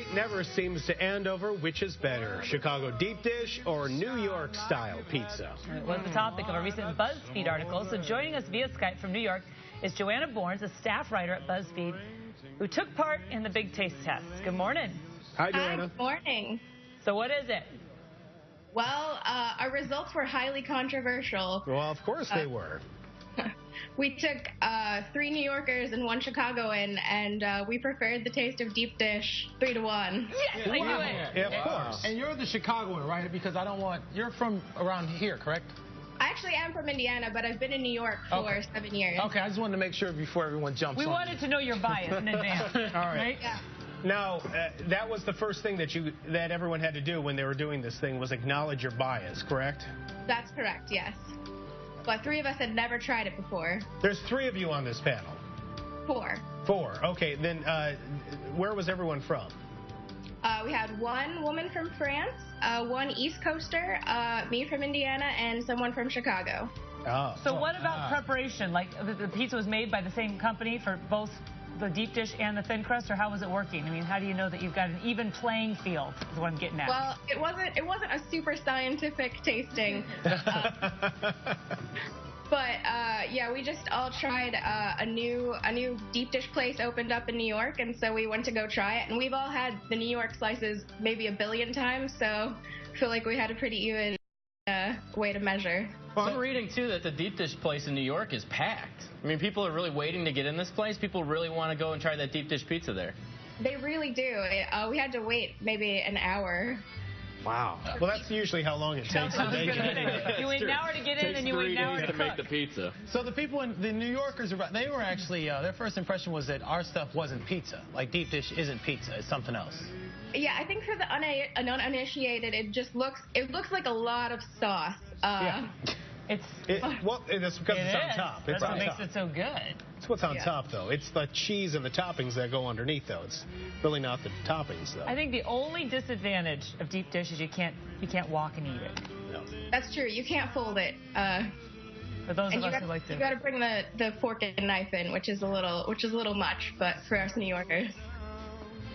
debate never seems to end over which is better, Chicago deep dish or New York style pizza. It was the topic of a recent BuzzFeed article. So joining us via Skype from New York is Joanna Borns, a staff writer at BuzzFeed, who took part in the big taste test. Good morning. Hi, Joanna. Good morning. So what is it? Well, our results were highly controversial. Well, of course they were. We took 3 New Yorkers and 1 Chicagoan, and we preferred the taste of deep dish 3-1. Yes, I knew it. Yeah, of course. And you're the Chicagoan, right? Because you're from around here, correct? I actually am from Indiana, but I've been in New York for 7 years. Okay, I just wanted to make sure before everyone jumps We on wanted to know your bias in advance. All right. Yeah. Now, that was the first thing that everyone had to do when they were doing this thing was acknowledge your bias, correct? That's correct, yes. But 3 of us had never tried it before. There's 3 of you on this panel. 4. 4. Okay, then where was everyone from? We had 1 woman from France, 1 East Coaster, me from Indiana, and someone from Chicago. Oh. So what about preparation? Like the pizza was made by the same company for both the deep dish and the thin crust, or how was it working? I mean, how do you know that you've got an even playing field is what I'm getting at. Well, it wasn't a super scientific tasting. But yeah, we just all tried a new deep dish place opened up in New York, and so we went to go try it. And we've all had the New York slices maybe 1 billion times, so I feel like we had a pretty even way to measure. Well, I'm reading, too, that the deep dish place in New York is packed. I mean, people are really waiting to get in this place. People really want to go and try that deep dish pizza there. They really do. We had to wait maybe an hour. Wow. Well, that's usually how long it takes to make it. You wait an hour to get in, and you wait an hour to make the cook. pizza. So the New Yorkers, they were actually, their first impression was that our stuff wasn't pizza. Like deep dish isn't pizza, it's something else. Yeah, I think for the uninitiated, it looks like a lot of sauce. Yeah. Well, that's because it's on top. That's what makes it so good. It's what's on top, though. It's the cheese and the toppings that go underneath, though. It's really not the toppings, though. I think the only disadvantage of deep dish is you can't walk and eat it. No. That's true. You can't fold it. For those of us who like to. You got to bring the fork and knife in, which is a little much, but for us New Yorkers.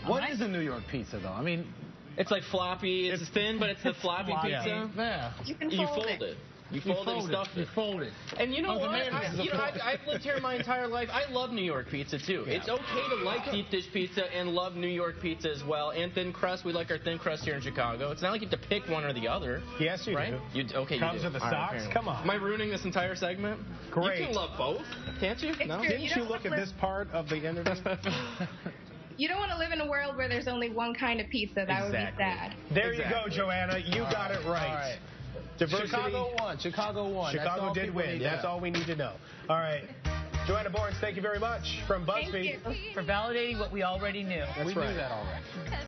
What is a New York pizza, though? I mean, it's like floppy. It's thin, but it's the floppy pizza. Yeah. You can You fold fold it. You fold it and stuff it. You fold it. And you know what? I've lived here my entire life. I love New York pizza, too. Yeah. It's okay to like deep dish pizza and love New York pizza as well. And thin crust. We like our thin crust here in Chicago. It's not like you have to pick one or the other. Yes, you right? do. Comes with the socks? Come on. Am I ruining this entire segment? Great. You can love both, can't you? No? True. Didn't you look at this part of the interview? You don't want to live in a world where there's only one kind of pizza. That would be sad. There you go, Joanna. You got it right. All right. Diversity. Chicago won. Chicago did win. That's all we need to know. All right. Joanna Borns, thank you very much from BuzzFeed. Thank you. For validating what we already knew. That's We right. knew that already.